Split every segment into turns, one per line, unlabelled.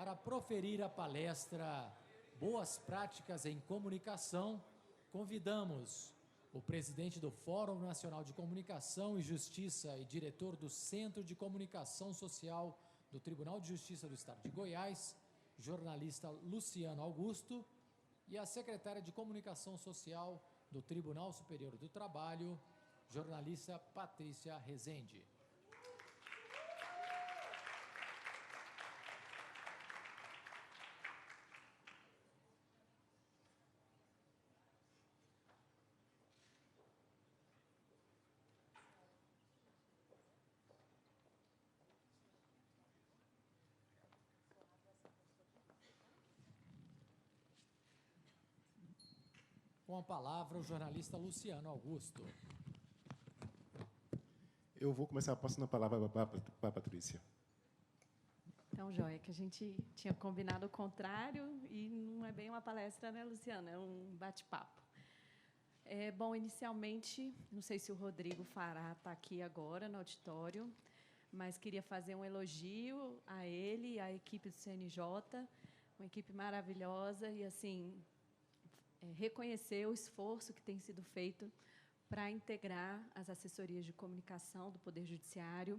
Para proferir a palestra Boas Práticas em Comunicação, convidamos o presidente do Fórum Nacional de Comunicação e Justiça e diretor do Centro de Comunicação Social do Tribunal de Justiça do Estado de Goiás, jornalista Luciano Augusto, e a secretária de Comunicação Social do Tribunal Superior do Trabalho, jornalista Patrícia Rezende. Com a palavra, o jornalista Luciano Augusto.
Eu vou começar passando a palavra para a Patrícia.
Então, joia, que a gente tinha combinado o contrário e não é bem uma palestra, né, Luciano? É um bate-papo. Bom, inicialmente, não sei se o Rodrigo Fará está aqui agora no auditório, mas queria fazer um elogio a ele e à equipe do CNJ, uma equipe maravilhosa e, assim, reconhecer o esforço que tem sido feito para integrar as assessorias de comunicação do Poder Judiciário,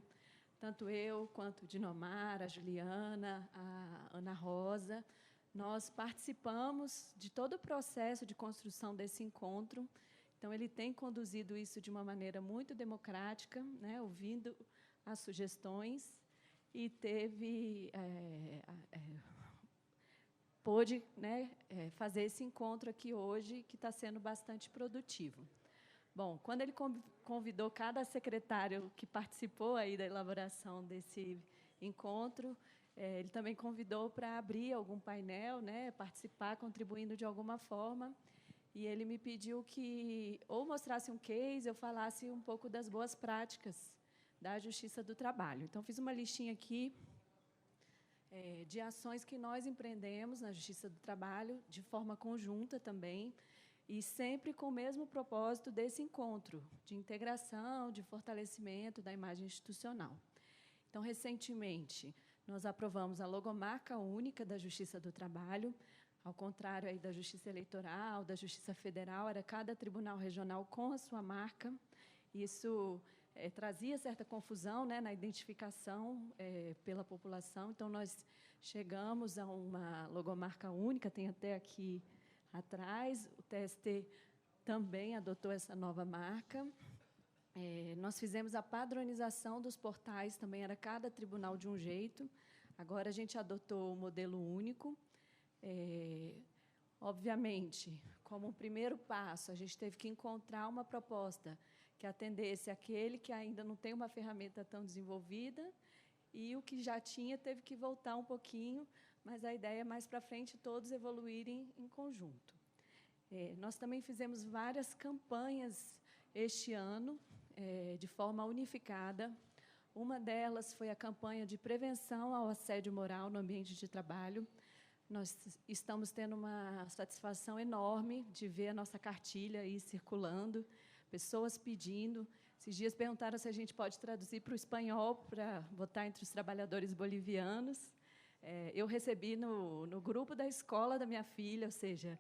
tanto eu quanto o Dinomar, a Juliana, a Ana Rosa. Nós participamos de todo o processo de construção desse encontro, então ele tem conduzido isso de uma maneira muito democrática, né, ouvindo as sugestões, e pôde, né, fazer esse encontro aqui hoje, que está sendo bastante produtivo. Bom, quando ele convidou cada secretário que participou aí da elaboração desse encontro, ele também convidou para abrir algum painel, né, participar, contribuindo de alguma forma, e ele me pediu que ou mostrasse um case, eu falasse um pouco das boas práticas da Justiça do Trabalho. Então, fiz uma listinha aqui de ações que nós empreendemos na Justiça do Trabalho, de forma conjunta também, e sempre com o mesmo propósito desse encontro, de integração, de fortalecimento da imagem institucional. Então, recentemente, nós aprovamos a logomarca única da Justiça do Trabalho, ao contrário aí da Justiça Eleitoral, da Justiça Federal, era cada tribunal regional com a sua marca. Isso trazia certa confusão, né, na identificação pela população. Então, nós chegamos a uma logomarca única, tem até aqui atrás. O TST também adotou essa nova marca. Nós fizemos a padronização dos portais, também era cada tribunal de um jeito. Agora, a gente adotou o modelo único. Obviamente, como um primeiro passo, a gente teve que encontrar uma proposta que atendesse aquele que ainda não tem uma ferramenta tão desenvolvida, e o que já tinha teve que voltar um pouquinho, mas a ideia é, mais para frente, todos evoluírem em conjunto. Nós também fizemos várias campanhas este ano, de forma unificada. Uma delas foi a campanha de prevenção ao assédio moral no ambiente de trabalho. Nós estamos tendo uma satisfação enorme de ver a nossa cartilha aí circulando, pessoas pedindo. Esses dias perguntaram se a gente pode traduzir para o espanhol, para botar entre os trabalhadores bolivianos. Eu recebi no grupo da escola da minha filha, ou seja,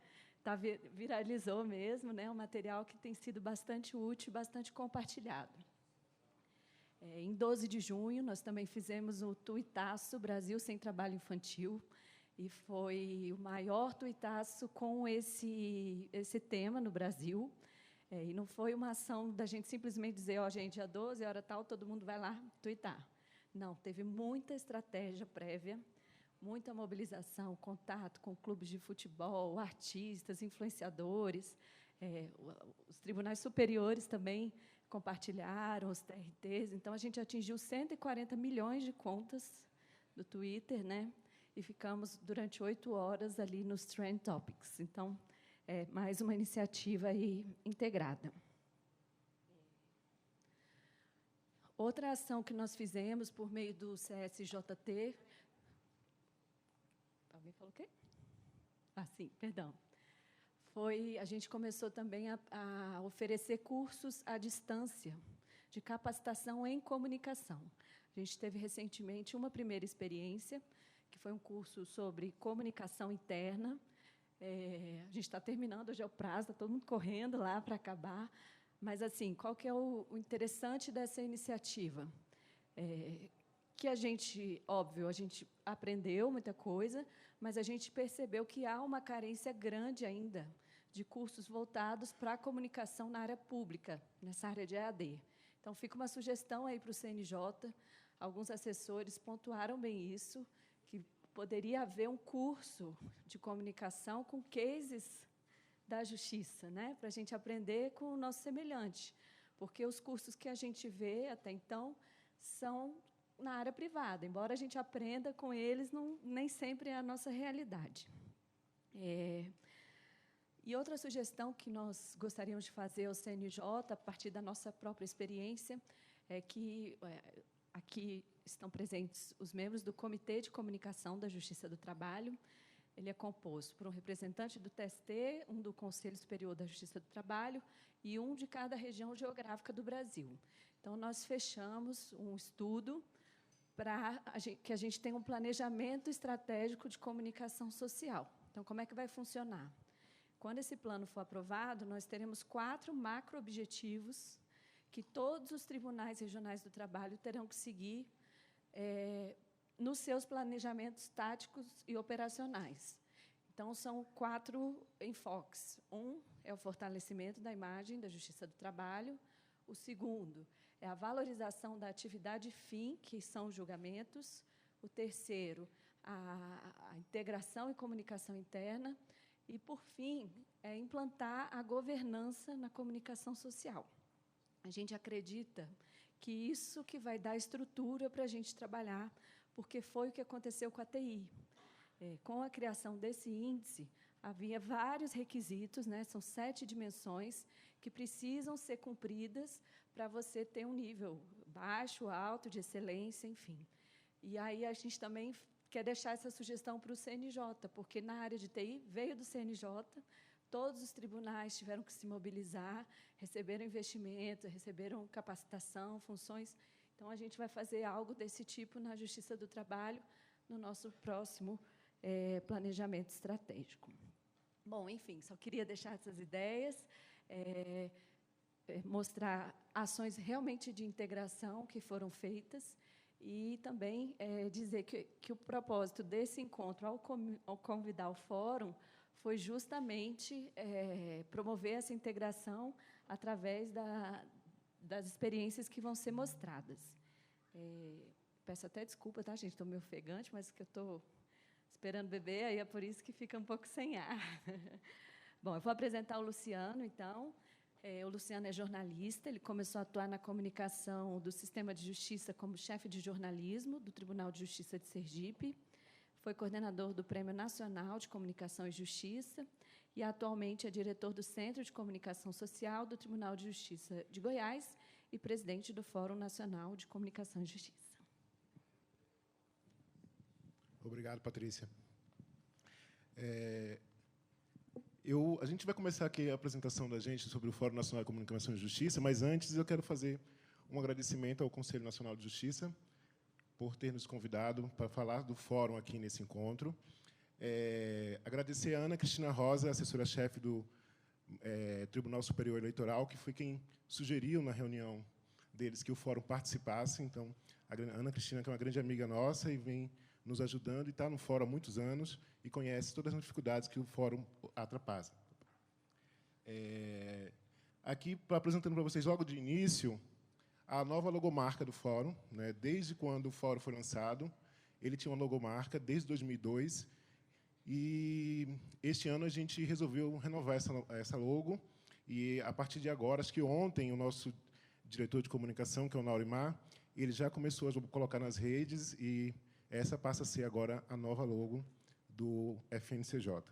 viralizou mesmo, né, um material que tem sido bastante útil, bastante compartilhado. Em 12 de junho, nós também fizemos o Tuitaço Brasil Sem Trabalho Infantil, e foi o maior tuitaço com esse tema no Brasil. E não foi uma ação da gente simplesmente dizer, gente, a 12, hora tal, todo mundo vai lá tuitar. Não, teve muita estratégia prévia, muita mobilização, contato com clubes de futebol, artistas, influenciadores. Os tribunais superiores também compartilharam, os TRTs. Então, a gente atingiu 140 milhões de contas do Twitter, né? E ficamos durante 8 horas ali nos Trend Topics. Então, mais uma iniciativa aí integrada. Outra ação que nós fizemos por meio do CSJT... Alguém falou o quê? Sim, perdão. A gente começou também a oferecer cursos à distância de capacitação em comunicação. A gente teve recentemente uma primeira experiência, que foi um curso sobre comunicação interna. A gente está terminando, hoje é o prazo, está todo mundo correndo lá para acabar. Mas, assim, qual que é o interessante dessa iniciativa? Que a gente, óbvio, a gente aprendeu muita coisa, mas a gente percebeu que há uma carência grande ainda de cursos voltados para a comunicação na área pública, nessa área de EAD. Então, fica uma sugestão aí para o CNJ. Alguns assessores pontuaram bem isso, que poderia haver um curso de comunicação com cases da justiça, né, para a gente aprender com o nosso semelhante, porque os cursos que a gente vê até então são na área privada, embora a gente aprenda com eles, nem sempre é a nossa realidade. E outra sugestão que nós gostaríamos de fazer ao CNJ, a partir da nossa própria experiência, é que aqui estão presentes os membros do Comitê de Comunicação da Justiça do Trabalho. Ele é composto por um representante do TST, um do Conselho Superior da Justiça do Trabalho e um de cada região geográfica do Brasil. Então, nós fechamos um estudo para que a gente tenha um planejamento estratégico de comunicação social. Então, como é que vai funcionar? Quando esse plano for aprovado, nós teremos 4 macro-objetivos que todos os tribunais regionais do trabalho terão que seguir nos seus planejamentos táticos e operacionais. Então, são 4 enfoques. Um é o fortalecimento da imagem da Justiça do Trabalho. O segundo é a valorização da atividade fim, que são os julgamentos. O terceiro, a integração e comunicação interna. E, por fim, é implantar a governança na comunicação social. A gente acredita que isso que vai dar estrutura para a gente trabalhar, porque foi o que aconteceu com a TI. Com a criação desse índice, havia vários requisitos, né, são 7 dimensões, que precisam ser cumpridas para você ter um nível baixo, alto, de excelência, enfim. E aí a gente também quer deixar essa sugestão para o CNJ, porque na área de TI veio do CNJ, todos os tribunais tiveram que se mobilizar, receberam investimento, receberam capacitação, funções. Então, a gente vai fazer algo desse tipo na Justiça do Trabalho, no nosso próximo planejamento estratégico. Bom, enfim, só queria deixar essas ideias, mostrar ações realmente de integração que foram feitas e também dizer que o propósito desse encontro, ao convidar o fórum, foi justamente promover essa integração através das experiências que vão ser mostradas. Peço até desculpa, tá, gente? Estou meio ofegante, mas que eu estou esperando beber, aí é por isso que fica um pouco sem ar. Bom, eu vou apresentar o Luciano, então. O Luciano é jornalista, ele começou a atuar na comunicação do Sistema de Justiça como chefe de jornalismo do Tribunal de Justiça de Sergipe, foi coordenador do Prêmio Nacional de Comunicação e Justiça e, atualmente, é diretor do Centro de Comunicação Social do Tribunal de Justiça de Goiás e presidente do Fórum Nacional de Comunicação e Justiça.
Obrigado, Patrícia. A gente vai começar aqui a apresentação da gente sobre o Fórum Nacional de Comunicação e Justiça, mas, antes, eu quero fazer um agradecimento ao Conselho Nacional de Justiça por ter nos convidado para falar do fórum aqui nesse encontro. Agradecer a Ana Cristina Rosa, assessora-chefe do Tribunal Superior Eleitoral, que foi quem sugeriu, na reunião deles, que o fórum participasse. Então, a Ana Cristina, que é uma grande amiga nossa e vem nos ajudando, e está no fórum há muitos anos, e conhece todas as dificuldades que o fórum ultrapassa. Aqui, apresentando para vocês, logo de início, a nova logomarca do fórum, né? Desde quando o fórum foi lançado, ele tinha uma logomarca, desde 2002, e este ano a gente resolveu renovar essa logo, e, a partir de agora, acho que ontem, o nosso diretor de comunicação, que é o Naurimar, ele já começou a colocar nas redes, e essa passa a ser agora a nova logo do FNCJ.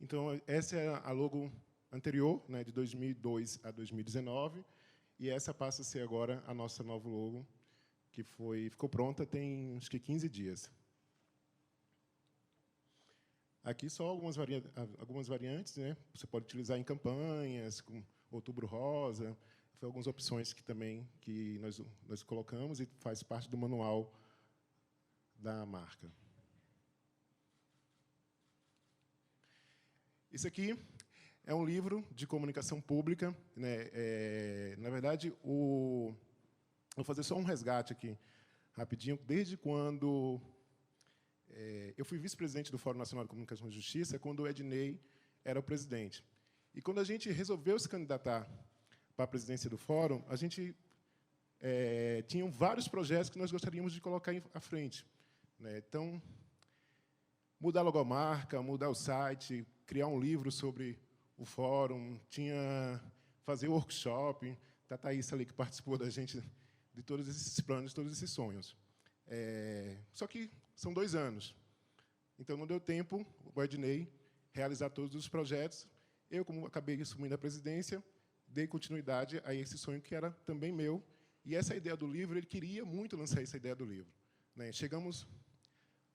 Então, essa é a logo anterior, né, de 2002 a 2019, e essa passa a ser agora a nossa nova logo, que ficou pronta tem, acho que 15 dias. Aqui só algumas variantes, né? Você pode utilizar em campanhas, com Outubro Rosa. Foi algumas opções que nós colocamos e faz parte do manual da marca. Isso aqui é um livro de comunicação pública, né? Na verdade, vou fazer só um resgate aqui, rapidinho. Desde quando eu fui vice-presidente do Fórum Nacional de Comunicação e Justiça, quando o Ednei era o presidente. E quando a gente resolveu se candidatar para a presidência do Fórum, a gente tinha vários projetos que nós gostaríamos de colocar à frente, né? Então, mudar a logomarca, mudar o site, criar um livro sobre o Fórum, fazer workshop. Tá a Thaís ali, que participou da gente de todos esses planos, todos esses sonhos. Só que são 2 anos. Então, não deu tempo, o Ednei, realizar todos os projetos. Eu, como acabei assumindo a presidência, dei continuidade a esse sonho que era também meu. E essa ideia do livro, ele queria muito lançar essa ideia do livro, né? Chegamos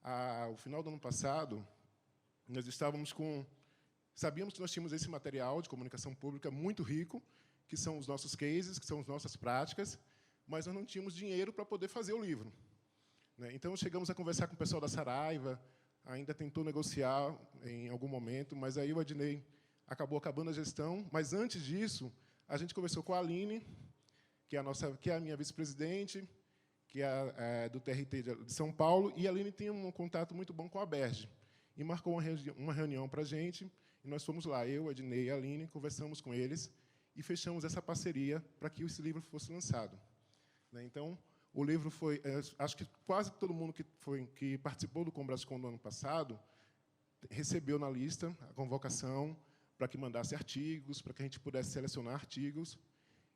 ao final do ano passado, nós sabíamos que nós tínhamos esse material de comunicação pública muito rico, que são os nossos cases, que são as nossas práticas, mas nós não tínhamos dinheiro para poder fazer o livro, né? Então, chegamos a conversar com o pessoal da Saraiva, ainda tentou negociar em algum momento, mas aí o Ednei acabou acabando a gestão. Mas, antes disso, a gente conversou com a Aline, que é a minha vice-presidente, que é do TRT de São Paulo, e a Aline tem um contato muito bom com a Aberge. E marcou uma reunião para a gente, e nós fomos lá, eu, Ednei e a Aline, conversamos com eles, e fechamos essa parceria para que esse livro fosse lançado, né? Então, o livro foi... acho que quase todo mundo que participou do Combrascon do ano passado recebeu na lista a convocação para que mandasse artigos, para que a gente pudesse selecionar artigos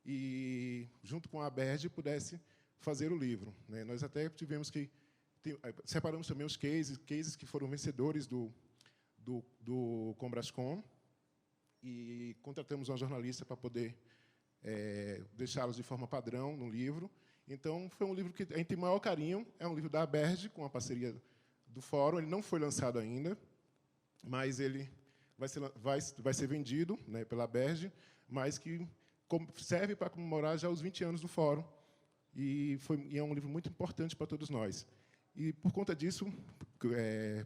e, junto com a Aberge, pudesse fazer o livro, né? Nós até tivemos que... separamos também os cases que foram vencedores do Combrascon, e contratamos uma jornalista para poder deixá-los de forma padrão no livro. Então, foi um livro que a gente tem o maior carinho. É um livro da Aberge, com a parceria do Fórum. Ele não foi lançado ainda, mas ele vai ser vendido, né, pela Aberge, mas que serve para comemorar já os 20 anos do Fórum. E é um livro muito importante para todos nós. E, por conta disso,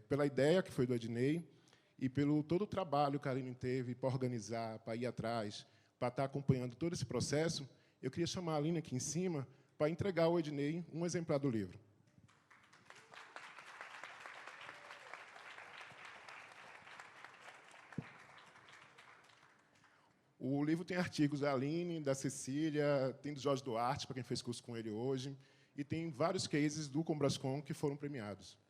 pela ideia que foi do Ednei, e pelo todo o trabalho que a Aline teve para organizar, para ir atrás, para estar acompanhando todo esse processo, eu queria chamar a Aline aqui em cima para entregar ao Ednei um exemplar do livro. O livro tem artigos da Aline, da Cecília, tem do Jorge Duarte, para quem fez curso com ele hoje, e tem vários cases do Combrascon que foram premiados.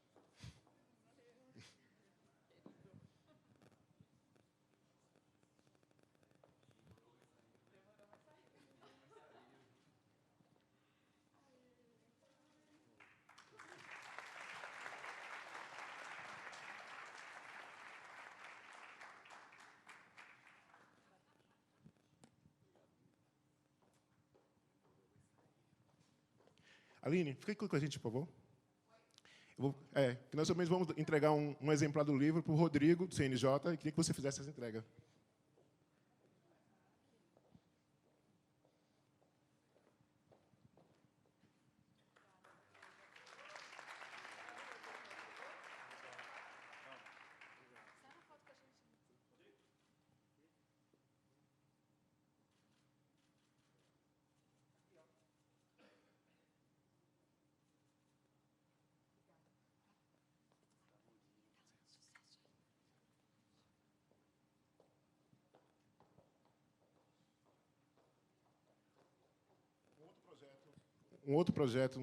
Aline, fica aqui com a gente, por favor. Nós também vamos entregar um exemplar do livro para o Rodrigo, do CNJ, e queria que você fizesse essa entrega. Um outro projeto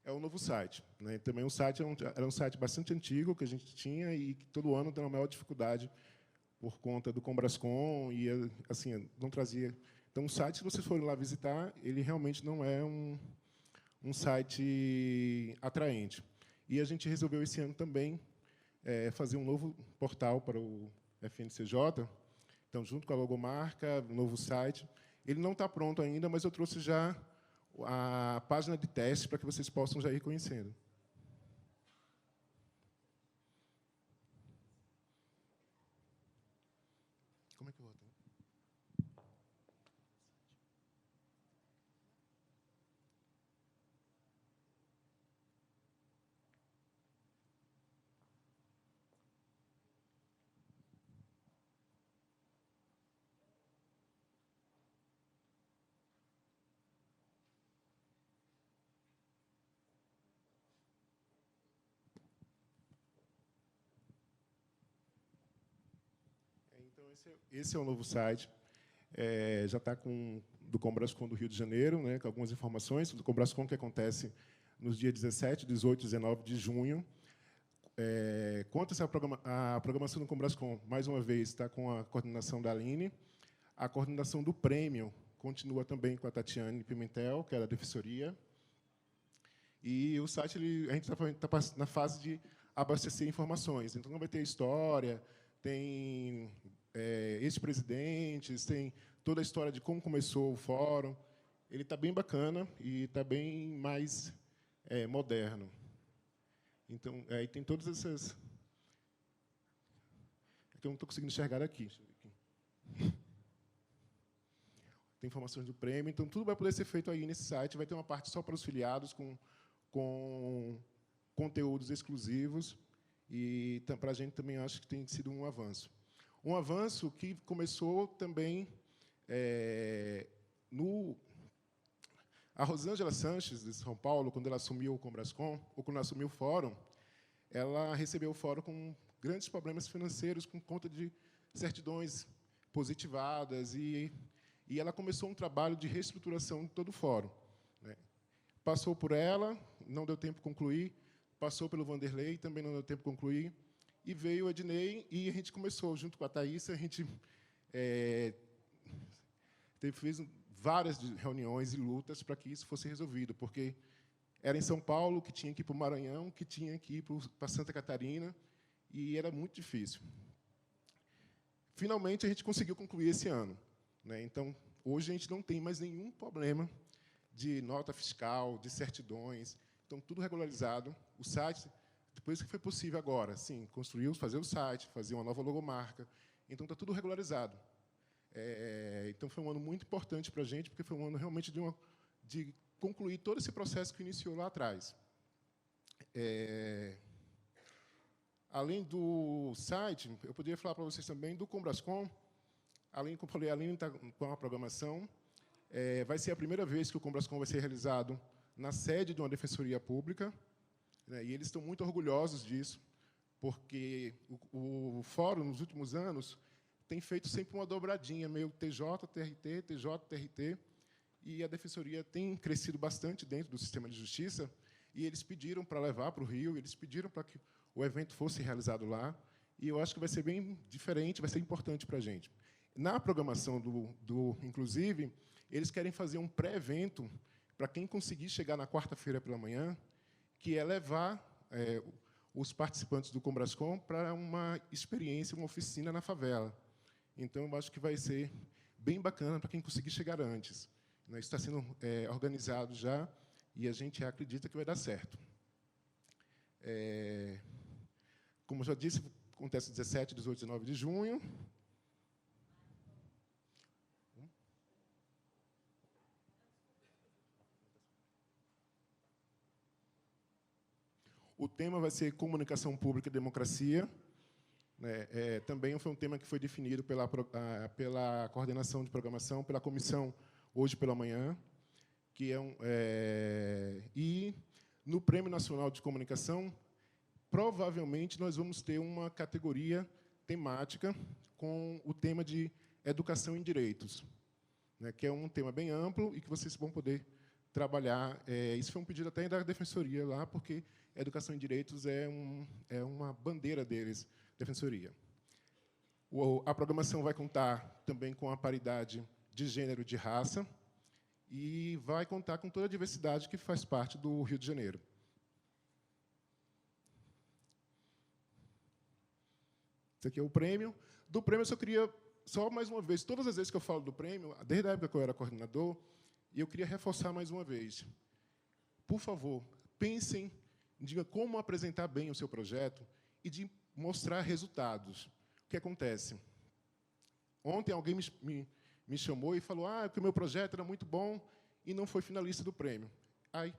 é o novo site, né? Também o site era um site bastante antigo que a gente tinha e que todo ano tem uma maior dificuldade por conta do Combrascon e, assim, não trazia. Então, o site, se vocês forem lá visitar, ele realmente não é um site atraente. E a gente resolveu, esse ano também, fazer um novo portal para o FNCJ, então, junto com a logomarca, um novo site. Ele não está pronto ainda, mas eu trouxe já a página de teste para que vocês possam já ir conhecendo. Como é que eu vou? Então, esse é o novo site. Já está do Combrascon do Rio de Janeiro, né, com algumas informações do Combrascon, que acontece nos dias 17, 18 e 19 de junho. Quanto a programação do Combrascon, mais uma vez, está com a coordenação da Aline. A coordenação do prêmio continua também com a Tatiane Pimentel, que é da Defensoria. E o site, a gente está na fase de abastecer informações. Então, vai ter história, tem ex-presidentes, tem toda a história de como começou o fórum. Ele está bem bacana e está bem mais moderno. Então, aí tem todas essas... É que eu não estou conseguindo enxergar aqui. Deixa eu ver aqui. Tem informações do prêmio. Então, tudo vai poder ser feito aí nesse site. Vai ter uma parte só para os filiados, com conteúdos exclusivos. E, para a gente, também acho que tem sido um avanço. Um avanço que começou também A Rosângela Sanches, de São Paulo, quando ela assumiu o Combrascon, ou quando ela assumiu o Fórum, ela recebeu o Fórum com grandes problemas financeiros, com conta de certidões positivadas, e ela começou um trabalho de reestruturação de todo o Fórum, né? Passou por ela, não deu tempo de concluir, passou pelo Vanderlei, também não deu tempo de concluir, e veio o Ednei, e a gente começou, junto com a Thaís, a gente fez várias reuniões e lutas para que isso fosse resolvido, porque era em São Paulo, que tinha que ir para o Maranhão, que tinha que ir para Santa Catarina, e era muito difícil. Finalmente, a gente conseguiu concluir esse ano, né? Então, hoje, a gente não tem mais nenhum problema de nota fiscal, de certidões, então, tudo regularizado. O site, depois que foi possível agora, sim, construiu, fazer o site, fazer uma nova logomarca, então, está tudo regularizado. Então, foi um ano muito importante para a gente, porque foi um ano realmente de concluir todo esse processo que iniciou lá atrás. Além do site, eu poderia falar para vocês também do Combrascon. Além, como eu falei, além de estar com a programação, vai ser a primeira vez que o Combrascon vai ser realizado na sede de uma defensoria pública, né, e eles estão muito orgulhosos disso, porque o Fórum, nos últimos anos, tem feito sempre uma dobradinha, meio TJ-TRT, TJ-TRT, e a Defensoria tem crescido bastante dentro do sistema de justiça, e eles pediram para levar para o Rio, eles pediram para que o evento fosse realizado lá, e eu acho que vai ser bem diferente, vai ser importante para a gente. Na programação inclusive, eles querem fazer um pré-evento para quem conseguir chegar na quarta-feira pela manhã, que é levar os participantes do Combrascon para uma experiência, uma oficina na favela. Então, eu acho que vai ser bem bacana para quem conseguir chegar antes. Isso está sendo organizado já, e a gente acredita que vai dar certo. Como eu já disse, acontece 17, 18 e 19 de junho. O tema vai ser Comunicação Pública e Democracia. Também foi um tema que foi definido pela coordenação de programação, pela comissão, hoje pela manhã, e no Prêmio Nacional de Comunicação, provavelmente nós vamos ter uma categoria temática com o tema de educação em direitos, né, que é um tema bem amplo e que vocês vão poder trabalhar. Isso foi um pedido até da Defensoria lá, porque a educação em direitos é uma bandeira deles, Defensoria. A programação vai contar também com a paridade de gênero e de raça e vai contar com toda a diversidade que faz parte do Rio de Janeiro. Esse aqui é o prêmio. Do prêmio, eu só queria, só mais uma vez, todas as vezes que eu falo do prêmio, desde a época que eu era coordenador, eu queria reforçar mais uma vez. Por favor, pensem, diga como apresentar bem o seu projeto e de mostrar resultados. O que acontece? Ontem alguém me chamou e falou que o meu projeto era muito bom e não foi finalista do prêmio. Aí,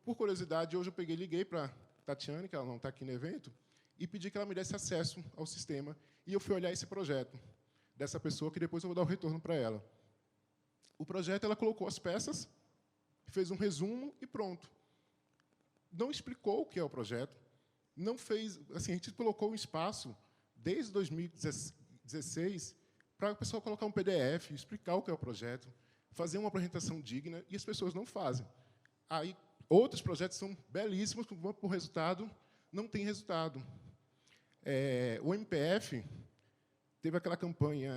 por curiosidade, hoje eu liguei para a Tatiane, que ela não está aqui no evento, e pedi que ela me desse acesso ao sistema. E eu fui olhar esse projeto dessa pessoa, que depois eu vou dar o retorno para ela. O projeto, ela colocou as peças, fez um resumo e pronto. Não explicou o que é o projeto, não fez... Assim, a gente colocou um espaço, desde 2016, para a pessoa colocar um PDF, explicar o que é o projeto, fazer uma apresentação digna, e as pessoas não fazem. Aí, outros projetos são belíssimos, que vão para o resultado, não tem resultado. O MPF teve aquela campanha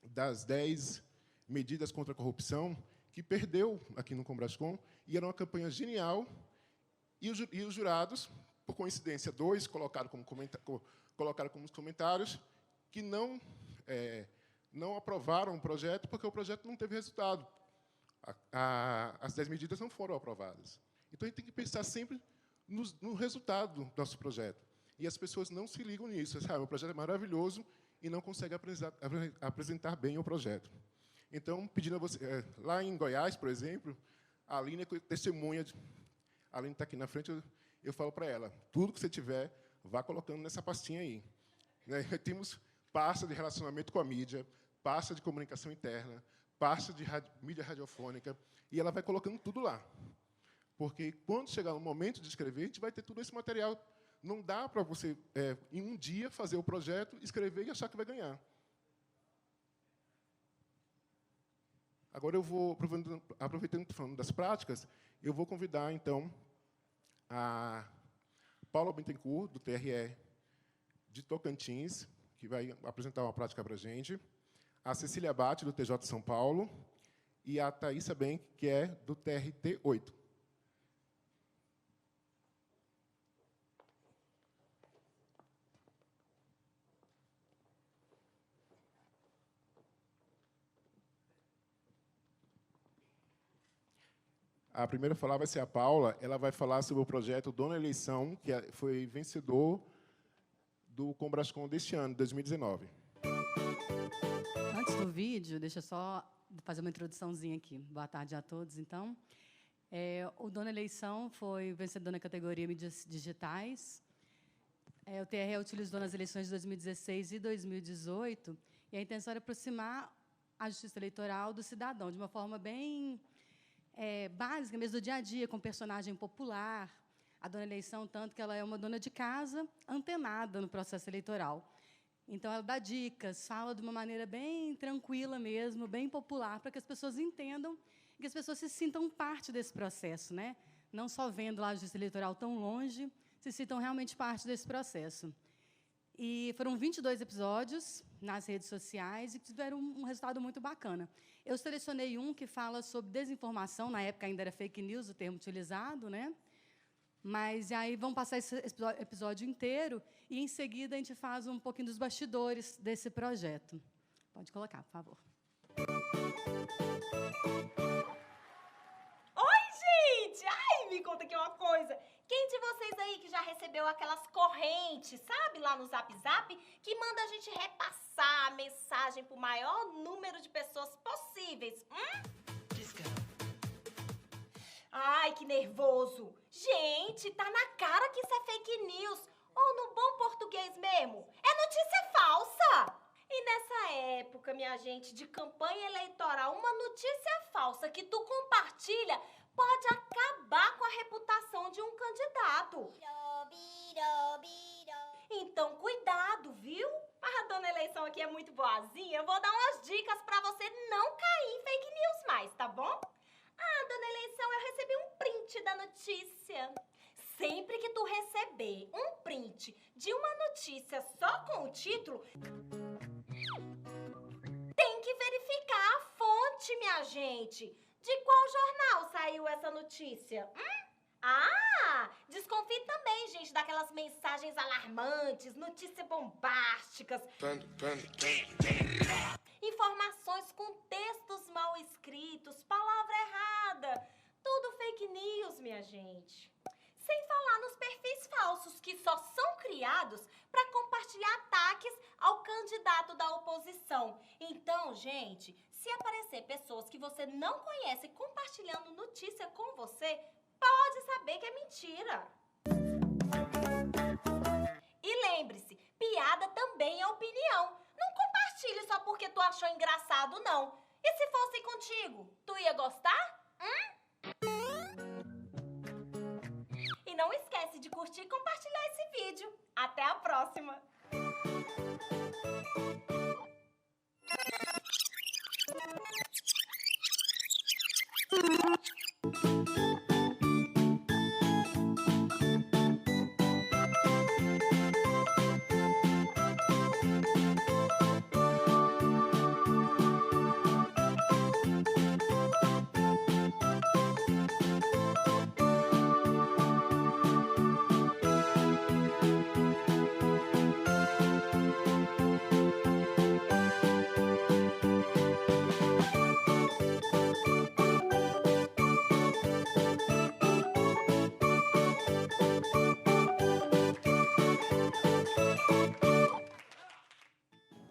das 10 medidas contra a corrupção, que perdeu aqui no Combrascom, e era uma campanha genial, e os jurados, por coincidência, 2 colocaram como comentários que não aprovaram o projeto, porque o projeto não teve resultado. As 10 medidas não foram aprovadas. Então, a gente tem que pensar sempre no resultado do nosso projeto. E as pessoas não se ligam nisso. O projeto é maravilhoso e não conseguem apresentar bem o projeto. Então, pedindo a você... lá em Goiás, por exemplo, a Aline é testemunha. A Aline está aqui na frente, eu falo para ela, tudo que você tiver, vá colocando nessa pastinha aí. Temos pasta de relacionamento com a mídia, pasta de comunicação interna, pasta de mídia radiofônica, e ela vai colocando tudo lá. Porque, quando chegar no momento de escrever, a gente vai ter todo esse material. Não dá para você, em um dia, fazer o projeto, escrever e achar que vai ganhar. Agora, eu vou, aproveitando falando das práticas, eu vou convidar, então, a Paula Bittencourt, do TRE de Tocantins, que vai apresentar uma prática para a gente, a Cecília Abate, do TJ de São Paulo, e a Thaísa Benck, que é do TRT 8. A primeira a falar vai ser a Paula. Ela vai falar sobre o projeto Dona Eleição, que foi vencedor do Combrascom deste ano, 2019.
Antes do vídeo, deixa eu só fazer uma introduçãozinha aqui. Boa tarde a todos, então. O Dona Eleição foi vencedor na categoria Mídias Digitais. O TRE utilizou nas eleições de 2016 e 2018, e a intenção era aproximar a justiça eleitoral do cidadão, de uma forma bem... básica, mesmo do dia a dia, com personagem popular. A Dona Eleição, tanto que ela é uma dona de casa antenada no processo eleitoral. Então, ela dá dicas, fala de uma maneira bem tranquila mesmo, bem popular, para que as pessoas entendam e que as pessoas se sintam parte desse processo, né? Não só vendo lá a justiça eleitoral tão longe, se sintam realmente parte desse processo. E foram 22 episódios nas redes sociais e tiveram um resultado muito bacana. Eu selecionei um que fala sobre desinformação, na época ainda era fake news o termo utilizado, né? Mas aí vamos passar esse episódio inteiro e, em seguida, a gente faz um pouquinho dos bastidores desse projeto. Pode colocar, por favor.
Oi, gente! Ai, me conta aqui uma coisa. Quem de vocês aí que já recebeu aquelas correntes, sabe, lá no Zap Zap, que manda a gente repassar a mensagem para o maior número de pessoas possíveis? Ai, que nervoso! Gente, tá na cara que isso é fake news. Ou no bom português mesmo, é notícia falsa. E nessa época, minha gente, de campanha eleitoral, uma notícia falsa que tu compartilha pode acabar com a reputação de um candidato. Então, cuidado, viu? Mas a Dona Eleição aqui é muito boazinha. Eu vou dar umas dicas pra você não cair em fake news mais, tá bom? Dona Eleição, eu recebi um print da notícia. Sempre que tu receber um print de uma notícia só com o título, tem que verificar a fonte, minha gente. De qual jornal saiu essa notícia? Ah, desconfie também, gente, daquelas mensagens alarmantes, notícias bombásticas, informações com textos mal escritos, palavra errada, tudo fake news, minha gente. Sem falar nos perfis falsos, que só são criados para compartilhar ataques ao candidato da oposição. Então, gente, se aparecer pessoas que você não conhece compartilhando notícia com você, pode saber que é mentira. E lembre-se, piada também é opinião. Não compartilhe só porque tu achou engraçado, não. E se fosse contigo, tu ia gostar? E não esquece de curtir e compartilhar esse vídeo. Até a próxima!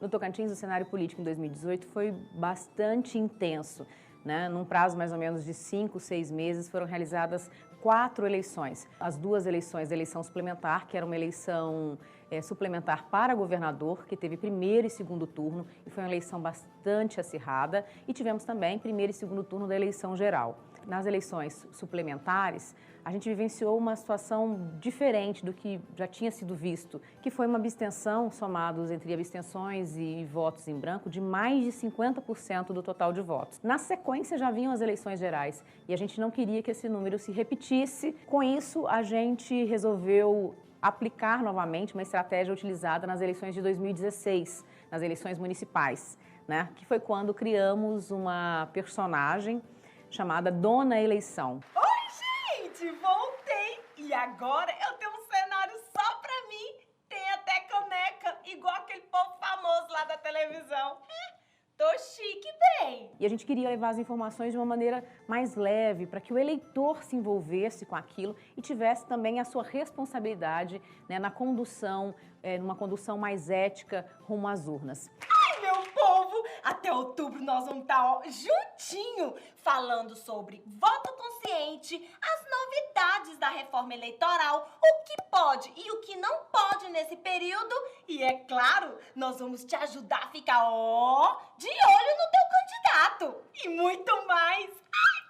No Tocantins, o cenário político em 2018 foi bastante intenso, né? Num prazo mais ou menos de 5, 6 meses, foram realizadas 4 eleições. As 2 eleições, a eleição suplementar, que era uma eleição suplementar para governador, que teve primeiro e segundo turno, e foi uma eleição bastante acirrada, e tivemos também primeiro e segundo turno da eleição geral. Nas eleições suplementares, a gente vivenciou uma situação diferente do que já tinha sido visto, que foi uma abstenção, somados entre abstenções e votos em branco, de mais de 50% do total de votos. Na sequência, já vinham as eleições gerais e a gente não queria que esse número se repetisse. Com isso, a gente resolveu aplicar novamente uma estratégia utilizada nas eleições de 2016, nas eleições municipais, né? Que foi quando criamos uma personagem chamada Dona Eleição.
Oi, gente! Voltei! E agora eu tenho um cenário só pra mim. Tem até caneca, igual aquele povo famoso lá da televisão. Tô chique, bem!
E a gente queria levar as informações de uma maneira mais leve, para que o eleitor se envolvesse com aquilo e tivesse também a sua responsabilidade, né, na condução, numa condução mais ética rumo às urnas.
Ai, meu povo! Até outubro nós vamos estar juntinho falando sobre voto consciente, as novidades da reforma eleitoral, o que pode e o que não pode nesse período. E é claro, nós vamos te ajudar a ficar, de olho no teu candidato. E muito mais.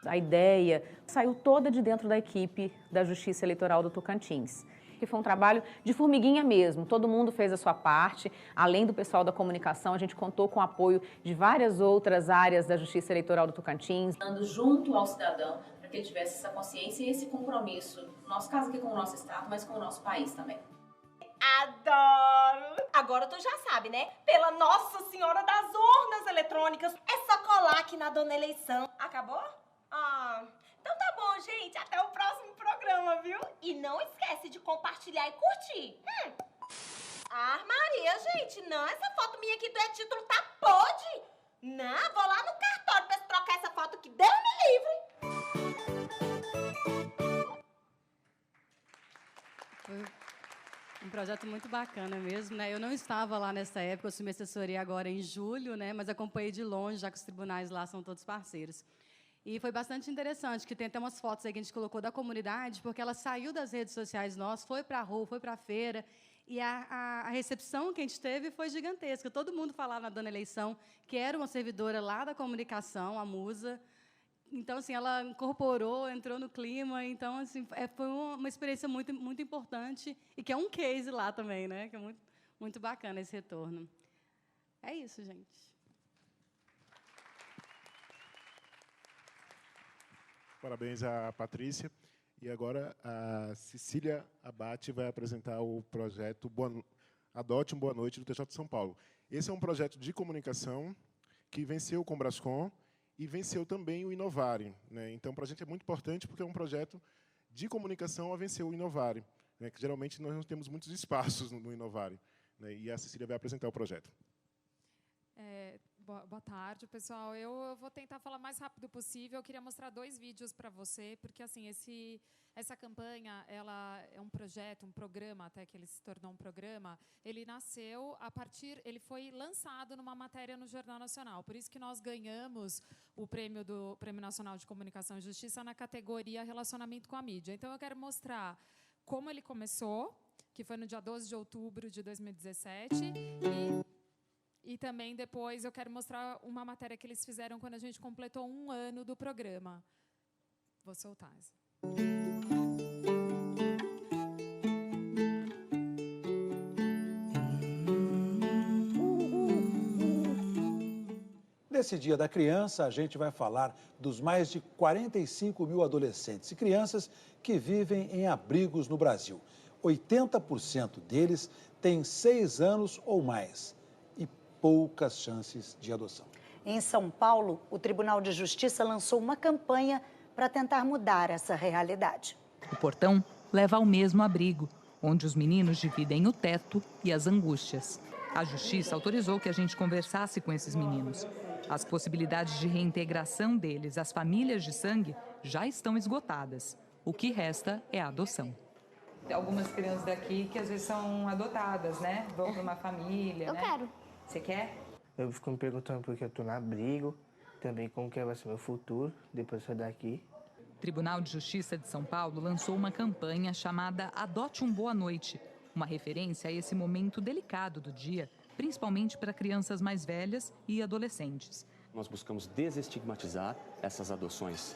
A ideia saiu toda de dentro da equipe da Justiça Eleitoral do Tocantins, que foi um trabalho de formiguinha mesmo. Todo mundo fez a sua parte. Além do pessoal da comunicação, a gente contou com o apoio de várias outras áreas da Justiça Eleitoral do Tocantins.
Andando junto ao cidadão, para que ele tivesse essa consciência e esse compromisso, no nosso caso aqui com o nosso estado, mas com o nosso país também.
Adoro! Agora tu já sabe, né? Pela Nossa Senhora das Urnas Eletrônicas, é só colar aqui na Dona Eleição. Acabou? Então tá bom, gente. Até o próximo programa, viu? E não esquece de compartilhar e curtir. Maria, gente, não, essa foto minha aqui do título tá podre. Não, vou lá no cartório pra trocar essa foto que Deus me livre.
Foi um projeto muito bacana mesmo, né? Eu não estava lá nessa época, eu assumi assessoria agora em julho, né? Mas acompanhei de longe, já que os tribunais lá são todos parceiros. E foi bastante interessante, que tem até umas fotos aí que a gente colocou da comunidade, porque ela saiu das redes sociais nossas, foi para a rua, foi para a feira, e a recepção que a gente teve foi gigantesca. Todo mundo falava na Dona Eleição, que era uma servidora lá da comunicação, a Musa. Então, assim, ela incorporou, entrou no clima. Então, assim, foi uma experiência muito, muito importante e que é um case lá também, né? Que é muito, muito bacana esse retorno. É isso, gente.
Parabéns à Patrícia. E agora a Cecília Abate vai apresentar o projeto Adote um Boa Noite do TJ de São Paulo. Esse é um projeto de comunicação que venceu com o Brascom e venceu também o Inovare, né? Então, para a gente é muito importante porque é um projeto de comunicação a vencer o Inovare, né, que geralmente nós não temos muitos espaços no Inovare, né, e a Cecília vai apresentar o projeto.
Boa tarde, pessoal. Eu vou tentar falar o mais rápido possível. Eu queria mostrar 2 vídeos para você, porque assim essa campanha, ela é um projeto, um programa, até que ele se tornou um programa. Ele nasceu ele foi lançado numa matéria no Jornal Nacional. Por isso que nós ganhamos o prêmio do Prêmio Nacional de Comunicação e Justiça na categoria Relacionamento com a Mídia. Então eu quero mostrar como ele começou, que foi no dia 12 de outubro de 2017, e também depois eu quero mostrar uma matéria que eles fizeram quando a gente completou 1 ano do programa. Vou soltar essa.
Nesse Dia da Criança, a gente vai falar dos mais de 45 mil adolescentes e crianças que vivem em abrigos no Brasil. 80% deles têm 6 anos ou mais e poucas chances de adoção.
Em São Paulo, o Tribunal de Justiça lançou uma campanha para tentar mudar essa realidade.
O portão leva ao mesmo abrigo, onde os meninos dividem o teto e as angústias. A Justiça autorizou que a gente conversasse com esses meninos. As possibilidades de reintegração deles às famílias de sangue já estão esgotadas. O que resta é a adoção.
Tem algumas crianças daqui que às vezes são adotadas, né? Vão para uma família,
Eu quero.
Você quer?
Eu fico me perguntando por que eu estou no abrigo, também como que vai ser meu futuro depois de sair daqui.
O Tribunal de Justiça de São Paulo lançou uma campanha chamada Adote um Boa Noite, uma referência a esse momento delicado do dia, principalmente para crianças mais velhas e adolescentes.
Nós buscamos desestigmatizar essas adoções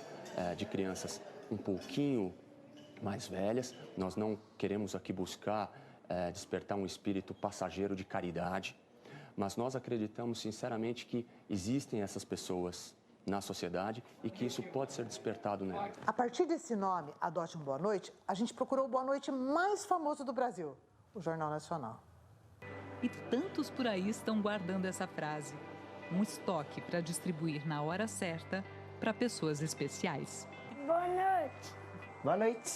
de crianças um pouquinho mais velhas. Nós não queremos aqui buscar despertar um espírito passageiro de caridade, mas nós acreditamos sinceramente que existem essas pessoas na sociedade e que isso pode ser despertado nela.
A partir desse nome, Adote um Boa Noite, a gente procurou o Boa Noite mais famoso do Brasil, o Jornal Nacional.
E tantos por aí estão guardando essa frase. Um estoque para distribuir na hora certa para pessoas especiais.
Boa noite.
Boa noite.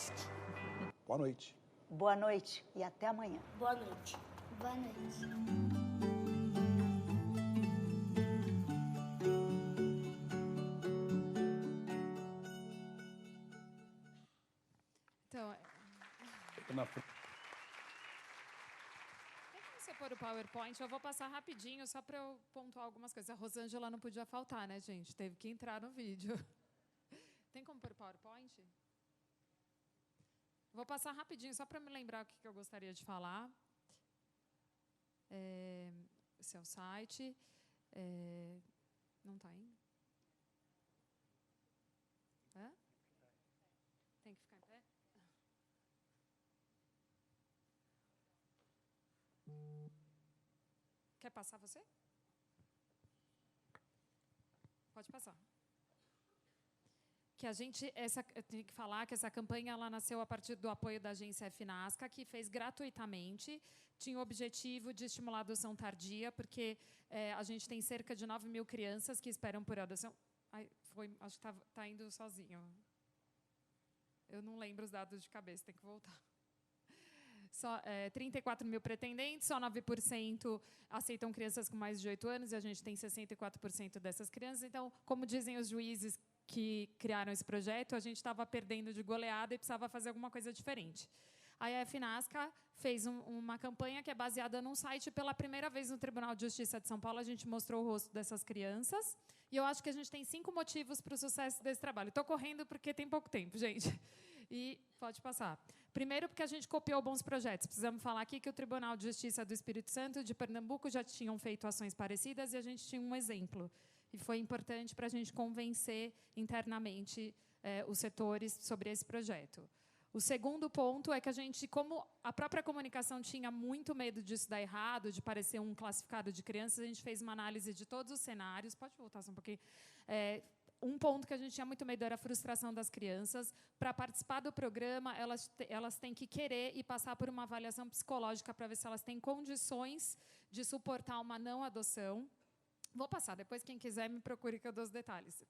Boa noite.
Boa noite e até amanhã.
Boa noite. Boa noite.
Então, você pôr o PowerPoint, eu vou passar rapidinho só para eu pontuar algumas coisas. A Rosângela não podia faltar, né, gente? Teve que entrar no vídeo. Tem como pôr o PowerPoint? Vou passar rapidinho só para me lembrar o que eu gostaria de falar. Esse é o site. Não está indo? Hã? Tem que ficar em pé? Quer passar você? Pode passar. Eu tenho que falar que essa campanha ela nasceu a partir do apoio da agência FNASCA, que fez gratuitamente, tinha o objetivo de estimular a adoção tardia, porque a gente tem cerca de 9 mil crianças que esperam por adoção. Acho que está indo sozinho. Eu não lembro os dados de cabeça, tem que voltar. Só 34 mil pretendentes, só 9% aceitam crianças com mais de 8 anos, e a gente tem 64% dessas crianças. Então, como dizem os juízes que criaram esse projeto, a gente estava perdendo de goleada e precisava fazer alguma coisa diferente. Aí a FNASCA fez uma campanha que é baseada num site. Pela primeira vez no Tribunal de Justiça de São Paulo, a gente mostrou o rosto dessas crianças. E eu acho que a gente tem 5 motivos para o sucesso desse trabalho. Estou correndo porque tem pouco tempo, gente. E pode passar. Primeiro, porque a gente copiou bons projetos. Precisamos falar aqui que o Tribunal de Justiça do Espírito Santo de Pernambuco já tinham feito ações parecidas e a gente tinha um exemplo. E foi importante para a gente convencer internamente os setores sobre esse projeto. O segundo ponto é que a gente, como a própria comunicação tinha muito medo disso dar errado, de parecer um classificado de crianças, a gente fez uma análise de todos os cenários. Pode voltar só um pouquinho. Um ponto que a gente tinha muito medo era a frustração das crianças. Para participar do programa, elas têm que querer e passar por uma avaliação psicológica para ver se elas têm condições de suportar uma não adoção. Vou passar, depois quem quiser me procure que eu dou os detalhes.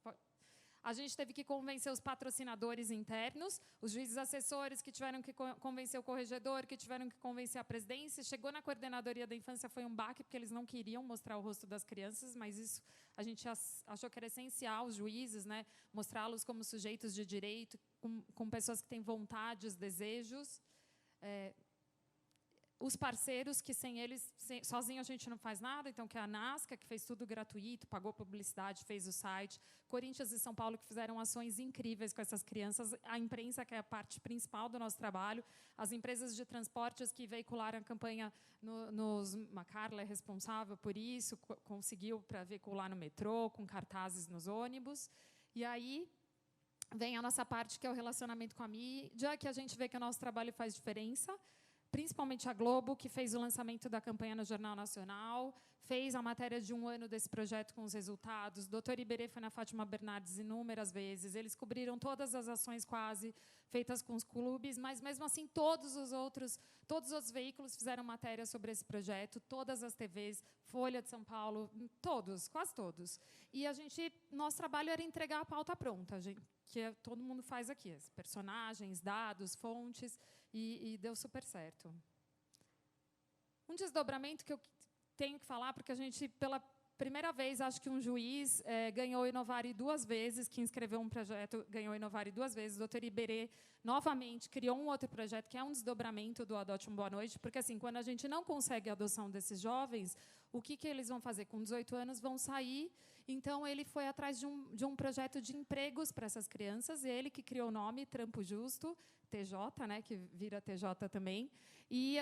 A gente teve que convencer os patrocinadores internos, os juízes assessores que tiveram que convencer o corregedor, que tiveram que convencer a presidência. Chegou na coordenadoria da infância, foi um baque, porque eles não queriam mostrar o rosto das crianças, mas isso a gente achou que era essencial, os juízes, né, mostrá-los como sujeitos de direito, com pessoas que têm vontades, desejos. Os parceiros, que sem eles, sozinho a gente não faz nada, então, que é a NASCA, que fez tudo gratuito, pagou publicidade, fez o site, Corinthians e São Paulo, que fizeram ações incríveis com essas crianças, a imprensa, que é a parte principal do nosso trabalho, as empresas de transportes que veicularam a campanha, a Carla é responsável por isso, conseguiu para veicular no metrô, com cartazes nos ônibus, e aí vem a nossa parte, que é o relacionamento com a mídia, que a gente vê que o nosso trabalho faz diferença, principalmente a Globo, que fez o lançamento da campanha no Jornal Nacional, fez a matéria de 1 ano desse projeto com os resultados. O doutor Iberê foi na Fátima Bernardes inúmeras vezes. Eles cobriram todas as ações quase feitas com os clubes, mas, mesmo assim, todos os veículos fizeram matéria sobre esse projeto, todas as TVs, Folha de São Paulo, todos, quase todos. E nosso trabalho era entregar a pauta pronta, que todo mundo faz aqui, as personagens, dados, fontes, e deu super certo. Um desdobramento que eu tenho que falar, porque a gente, pela primeira vez, acho que um juiz ganhou o Inovari 2 vezes, que inscreveu um projeto, ganhou o Inovari 2 vezes. O doutor Iberê, novamente, criou um outro projeto, que é um desdobramento do Adote um Boa Noite, porque, assim, quando a gente não consegue a adoção desses jovens, o que eles vão fazer? Com 18 anos, vão sair. Então, ele foi atrás de um projeto de empregos para essas crianças, ele que criou o nome Trampo Justo, TJ, né, que vira TJ também. E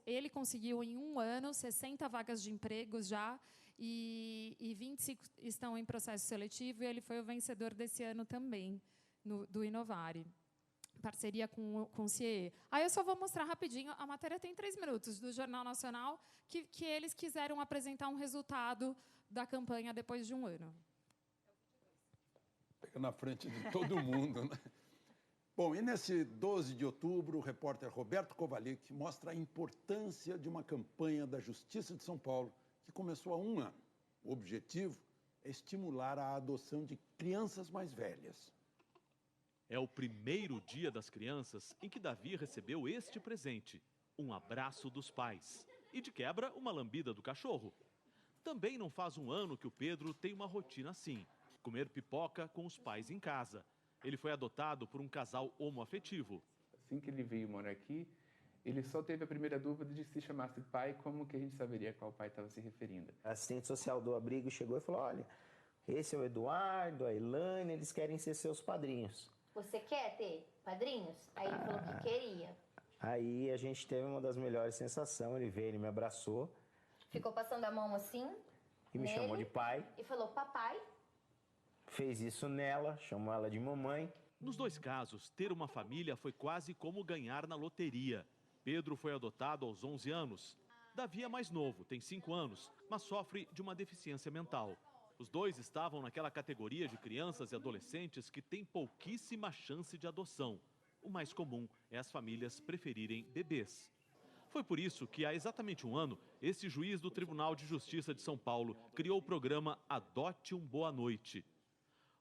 ele conseguiu, em 1 ano, 60 vagas de empregos já, e 25 estão em processo seletivo, e ele foi o vencedor desse ano também, do Inovari. Parceria com o CIE. Aí eu só vou mostrar rapidinho, a matéria tem 3 minutos, do Jornal Nacional, que eles quiseram apresentar um resultado da campanha depois de 1 ano.
Pega na frente de todo mundo, né? Bom, e nesse 12 de outubro, o repórter Roberto Kovalik mostra a importância de uma campanha da Justiça de São Paulo, que começou há 1 ano. O objetivo é estimular a adoção de crianças mais velhas.
É o primeiro dia das crianças em que Davi recebeu este presente, um abraço dos pais. E, de quebra, uma lambida do cachorro. Também não faz 1 ano que o Pedro tem uma rotina assim, comer pipoca com os pais em casa. Ele foi adotado por um casal homoafetivo.
Assim que ele veio morar aqui, ele só teve a primeira dúvida de se chamasse pai, como que a gente saberia a qual pai estava se referindo.
A assistente social do abrigo chegou e falou, olha, esse é o Eduardo, a Ilane, eles querem ser seus padrinhos.
Você quer ter padrinhos? Aí ele falou que queria.
Aí a gente teve uma das melhores sensações, ele veio, ele me abraçou.
Ficou passando a mão assim,
e me chamou de pai.
E falou, papai.
Fez isso nela, chamou ela de mamãe.
Nos 2 casos, ter uma família foi quase como ganhar na loteria. Pedro foi adotado aos 11 anos. Davi é mais novo, tem 5 anos, mas sofre de uma deficiência mental. Os 2 estavam naquela categoria de crianças e adolescentes que têm pouquíssima chance de adoção. O mais comum é as famílias preferirem bebês. Foi por isso que, há exatamente 1 ano, esse juiz do Tribunal de Justiça de São Paulo criou o programa Adote um Boa Noite.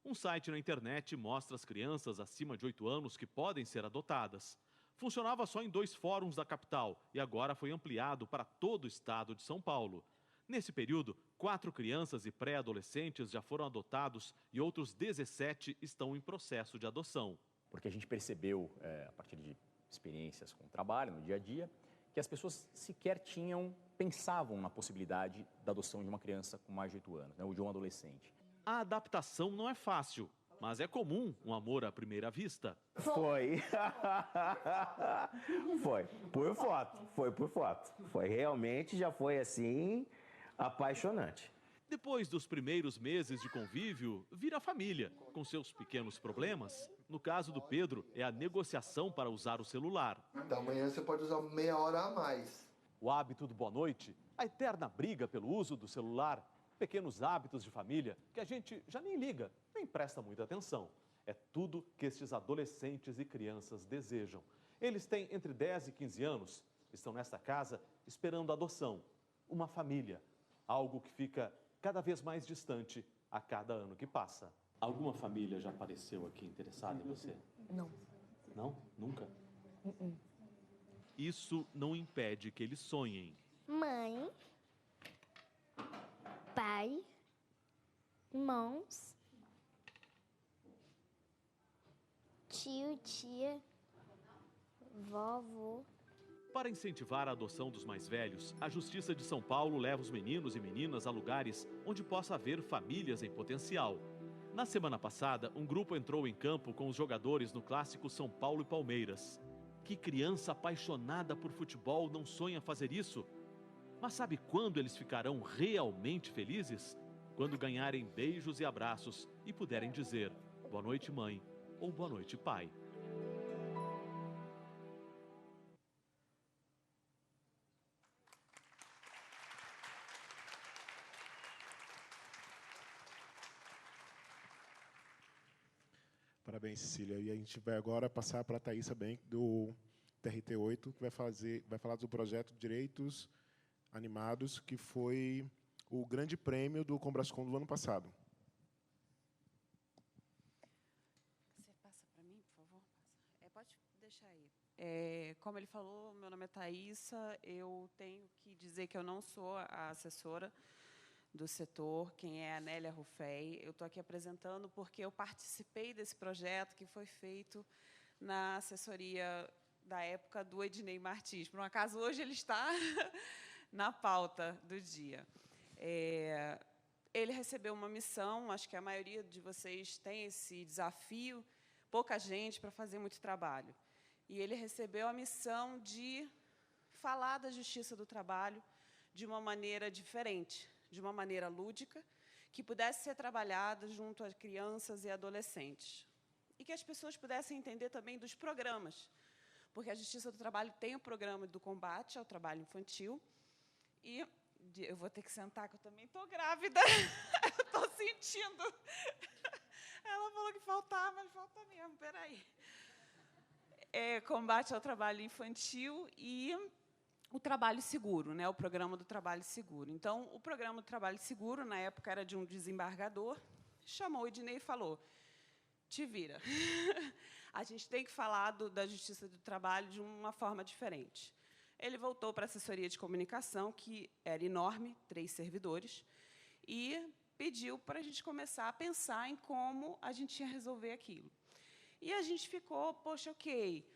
Um site na internet mostra as crianças acima de 8 anos que podem ser adotadas. Funcionava só em 2 fóruns da capital e agora foi ampliado para todo o estado de São Paulo. Nesse período, 4 crianças e pré-adolescentes já foram adotados e outros 17 estão em processo de adoção.
Porque a gente percebeu, a partir de experiências com o trabalho, no dia a dia, que as pessoas sequer pensavam na possibilidade da adoção de uma criança com mais de 8 anos, né, ou de um adolescente.
A adaptação não é fácil, mas é comum um amor à primeira vista.
Foi. Foi por foto. Foi realmente, já foi assim, apaixonante.
Depois dos primeiros meses de convívio, vira família, com seus pequenos problemas. No caso do Pedro, é a negociação para usar o celular.
Da manhã você pode usar meia hora a mais.
O hábito do boa noite, a eterna briga pelo uso do celular, pequenos hábitos de família que a gente já nem liga, nem presta muita atenção. É tudo que estes adolescentes e crianças desejam. Eles têm entre 10 e 15 anos, estão nesta casa esperando a adoção, uma família, algo que fica cada vez mais distante a cada ano que passa. Alguma família já apareceu aqui interessada em você?
Não.
Não? Nunca? Isso não impede que eles sonhem.
Mãe, pai, irmãos, tio, tia, vovô.
Para incentivar a adoção dos mais velhos, a Justiça de São Paulo leva os meninos e meninas a lugares onde possa haver famílias em potencial. Na semana passada, um grupo entrou em campo com os jogadores no clássico São Paulo e Palmeiras. Que criança apaixonada por futebol não sonha fazer isso? Mas sabe quando eles ficarão realmente felizes? Quando ganharem beijos e abraços e puderem dizer boa noite, mãe, ou boa noite, pai.
Parabéns, Cecília. E a gente vai agora passar para a Thaísa Benck, do TRT8, que vai falar do projeto Direitos Animados, que foi o grande prêmio do Combrascon do ano passado.
Você passa para mim, por favor? Pode deixar aí. Como ele falou, meu nome é Thaísa. Eu tenho que dizer que eu não sou a assessora do setor, quem é a Nélia Rufei. Eu estou aqui apresentando porque eu participei desse projeto que foi feito na assessoria da época do Ednei Martins. Por um acaso, hoje ele está na pauta do dia. Ele recebeu uma missão, acho que a maioria de vocês tem esse desafio, pouca gente para fazer muito trabalho. E ele recebeu a missão de falar da justiça do trabalho de uma maneira diferente, de uma maneira lúdica, que pudesse ser trabalhada junto a crianças e adolescentes. E que as pessoas pudessem entender também dos programas, porque a Justiça do Trabalho tem o programa do combate ao trabalho infantil. E eu vou ter que sentar, que eu também estou grávida. Eu estou sentindo. Ela falou que faltava, mas falta mesmo, peraí. Combate ao trabalho infantil e o trabalho seguro, né? O programa do trabalho seguro. Então, o programa do trabalho seguro, na época, era de um desembargador, chamou o Ednei e falou, te vira. A gente tem que falar da Justiça do Trabalho de uma forma diferente. Ele voltou para a assessoria de comunicação, que era enorme, 3 servidores, e pediu para a gente começar a pensar em como a gente ia resolver aquilo. E a gente ficou, poxa, ok,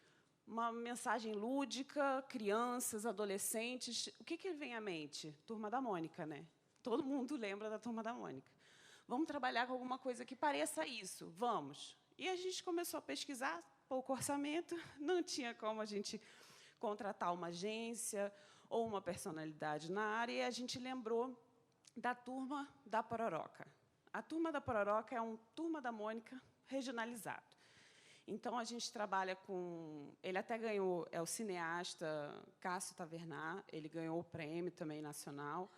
uma mensagem lúdica, crianças, adolescentes. O que vem à mente? Turma da Mônica, né? Todo mundo lembra da Turma da Mônica. Vamos trabalhar com alguma coisa que pareça isso. Vamos. E a gente começou a pesquisar, pouco orçamento, não tinha como a gente contratar uma agência ou uma personalidade na área, e a gente lembrou da Turma da Pororoca. A Turma da Pororoca é um Turma da Mônica regionalizado. Então, a gente trabalha com... Ele até ganhou, é o cineasta Cássio Tavernar, ele ganhou o prêmio também nacional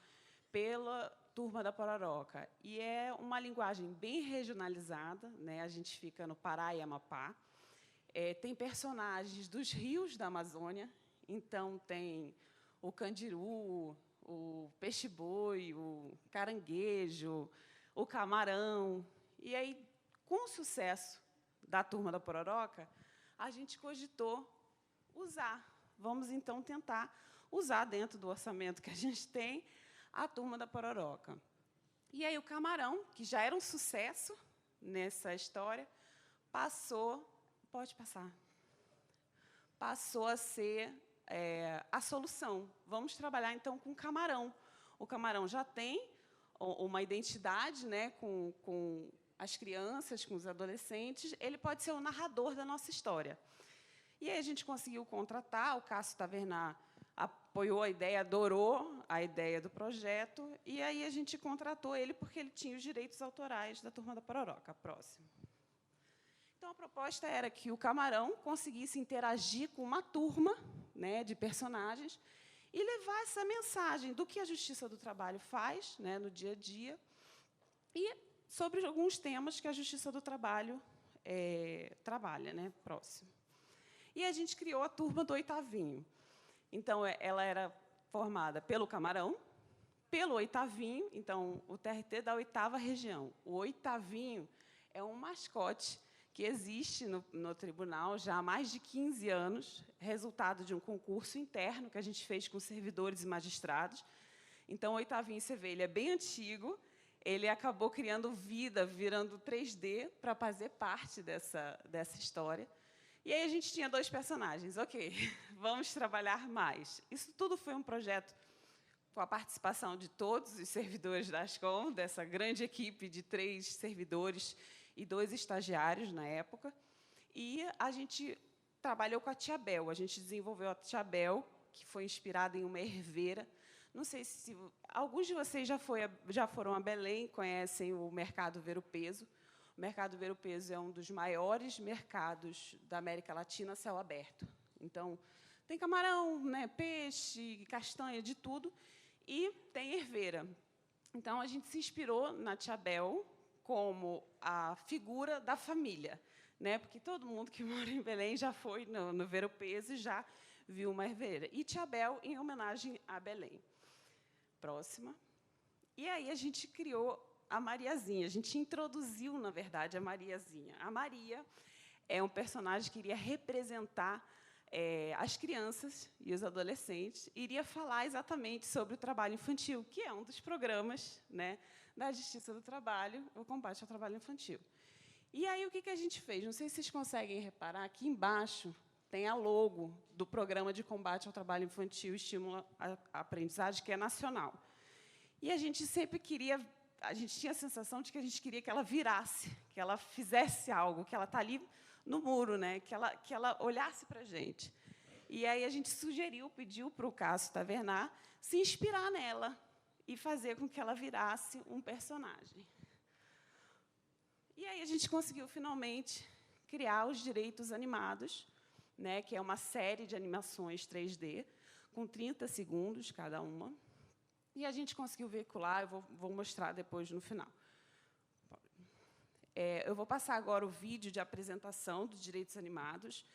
pela Turma da Pororoca. E é uma linguagem bem regionalizada, né? A gente fica no Pará e Amapá. Tem personagens dos rios da Amazônia, então tem o candiru, o peixe-boi, o caranguejo, o camarão. E aí, com o sucesso da Turma da Pororoca, a gente cogitou usar. Vamos, então, tentar usar, dentro do orçamento que a gente tem, a Turma da Pororoca. E aí o camarão, que já era um sucesso nessa história, passou... Pode passar. Passou a ser a solução. Vamos trabalhar, então, com o camarão. O camarão já tem uma identidade, né, com as crianças, com os adolescentes. Ele pode ser o narrador da nossa história. E aí a gente conseguiu contratar, o Cássio Tavernar apoiou a ideia, adorou a ideia do projeto, e aí a gente contratou ele porque ele tinha os direitos autorais da Turma da Pororoca. Próximo. Então, a proposta era que o camarão conseguisse interagir com uma turma, né, de personagens e levar essa mensagem do que a Justiça do Trabalho faz, né, no dia a dia e sobre alguns temas que a Justiça do Trabalho trabalha. Né? Próximo. E a gente criou a Turma do Oitavinho. Então, ela era formada pelo camarão, pelo oitavinho, então, o TRT da 8ª região. O oitavinho é um mascote que existe no tribunal já há mais de 15 anos, resultado de um concurso interno que a gente fez com servidores e magistrados. Então, o Oitavinho, você vê, ele é bem antigo, ele acabou criando vida, virando 3D, para fazer parte dessa história. E aí a gente tinha 2 personagens. Ok, vamos trabalhar mais. Isso tudo foi um projeto com a participação de todos os servidores da Ascom, dessa grande equipe de 3 servidores e 2 estagiários na época. E a gente trabalhou com a Tia Bel. A gente desenvolveu a Tia Bel, que foi inspirada em uma herveira. Não sei se alguns de vocês já foram a Belém, conhecem o Mercado Ver o Peso. O Mercado Ver o Peso é um dos maiores mercados da América Latina a céu aberto. Então, tem camarão, né, peixe, castanha, de tudo, e tem herveira. Então, a gente se inspirou na Tia Bel como a figura da família, né, porque todo mundo que mora em Belém já foi no Ver o Peso e já viu uma herveira. E Tia Bel em homenagem a Belém. Próxima. E aí a gente criou a Mariazinha. A gente introduziu, na verdade, a Mariazinha. A Maria é um personagem que iria representar as crianças e os adolescentes, iria falar exatamente sobre o trabalho infantil, que é um dos programas, né, da Justiça do Trabalho, o combate ao trabalho infantil. E aí, o que a gente fez? Não sei se vocês conseguem reparar, aqui embaixo tem a logo do Programa de Combate ao Trabalho Infantil e Estímulo à Aprendizagem, que é nacional. E a gente sempre queria, a gente tinha a sensação de que a gente queria que ela virasse, que ela fizesse algo, que ela está ali no muro, né? que ela olhasse para a gente. E aí a gente pediu para o Cássio Tavernar se inspirar nela e fazer com que ela virasse um personagem. E aí a gente conseguiu, finalmente, criar os Direitos Animados, né, que é uma série de animações 3D, com 30 segundos cada uma. E a gente conseguiu veicular, eu vou mostrar depois no final. Eu vou passar agora o vídeo de apresentação dos Direitos Animados,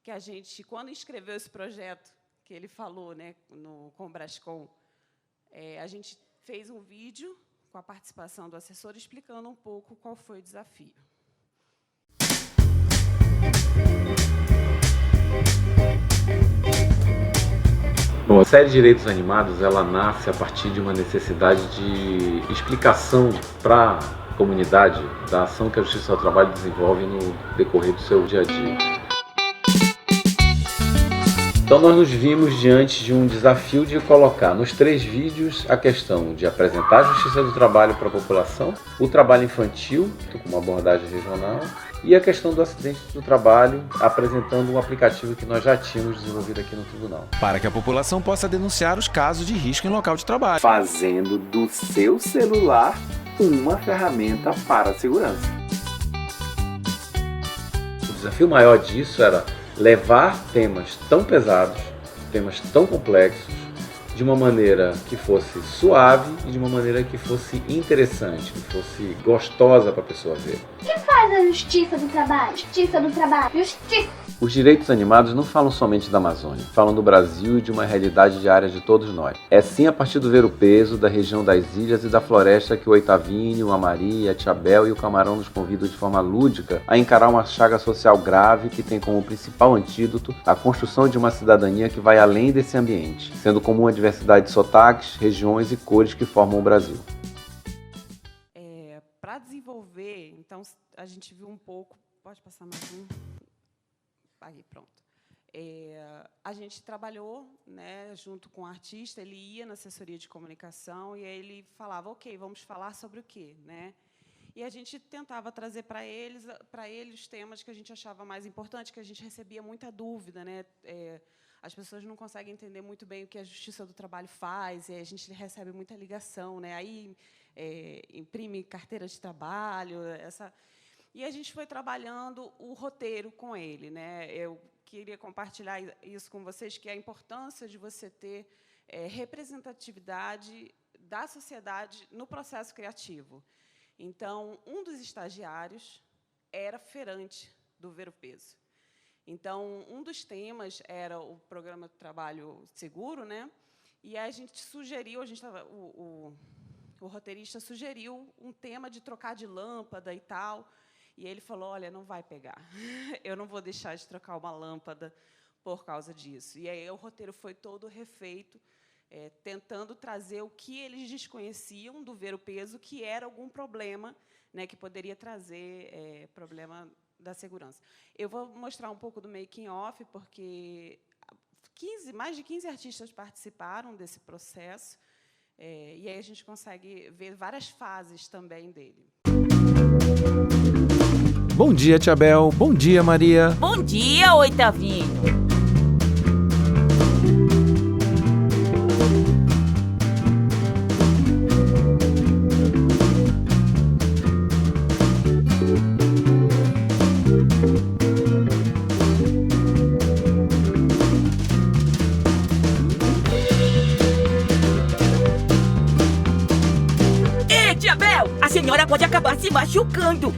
que a gente, quando inscreveu esse projeto, que ele falou, né, com o Brascom, a gente fez um vídeo com a participação do assessor, explicando um pouco qual foi o desafio.
Bom, a série Direitos Animados, ela nasce a partir de uma necessidade de explicação para a comunidade da ação que a Justiça do Trabalho desenvolve no decorrer do seu dia a dia. Então nós nos vimos diante de um desafio de colocar nos 3 vídeos a questão de apresentar a Justiça do Trabalho para a população, o trabalho infantil, com uma abordagem regional, e a questão do acidente do trabalho, apresentando um aplicativo que nós já tínhamos desenvolvido aqui no tribunal.
Para que a população possa denunciar os casos de risco em local de trabalho.
Fazendo do seu celular uma ferramenta para a segurança. O desafio maior disso era levar temas tão pesados, temas tão complexos, de uma maneira que fosse suave e de uma maneira que fosse interessante, que fosse gostosa para a pessoa ver.
O que faz a Justiça do Trabalho? Justiça do Trabalho. Justiça!
Os Direitos Animados não falam somente da Amazônia, falam do Brasil e de uma realidade diária de todos nós. É sim a partir do Ver o Peso, da região das ilhas e da floresta que o Oitavinho, a Maria, a Tia Bel e o Camarão nos convidam de forma lúdica a encarar uma chaga social grave que tem como principal antídoto a construção de uma cidadania que vai além desse ambiente, sendo comum a diversidade de sotaques, regiões e cores que formam o Brasil.
Para desenvolver, então, a gente viu um pouco... Pode passar mais um? Aí, pronto. A gente trabalhou, né, junto com o artista, ele ia na assessoria de comunicação e aí ele falava, ok, vamos falar sobre o quê? Né? E a gente tentava trazer para ele os temas que a gente achava mais importantes, que a gente recebia muita dúvida. Né? As pessoas não conseguem entender muito bem o que a Justiça do Trabalho faz, e a gente recebe muita ligação. Né? Aí imprime carteira de trabalho, E a gente foi trabalhando o roteiro com ele. Né? Eu queria compartilhar isso com vocês, que é a importância de você ter representatividade da sociedade no processo criativo. Então, um dos estagiários era feirante do Ver o Peso. Então, um dos temas era o Programa de Trabalho Seguro, né? E a gente sugeriu, o roteirista sugeriu um tema de trocar de lâmpada e tal. E ele falou, olha, não vai pegar. Eu não vou deixar de trocar uma lâmpada por causa disso. E aí o roteiro foi todo refeito, tentando trazer o que eles desconheciam do Ver o Peso, que era algum problema, né, que poderia trazer problema da segurança. Eu vou mostrar um pouco do making off, porque mais de 15 artistas participaram desse processo, e aí a gente consegue ver várias fases também dele.
Bom dia, Tia Bel. Bom dia, Maria.
Bom dia, Oitavinho. Ei, Tia Bel, a senhora pode acabar se machucando.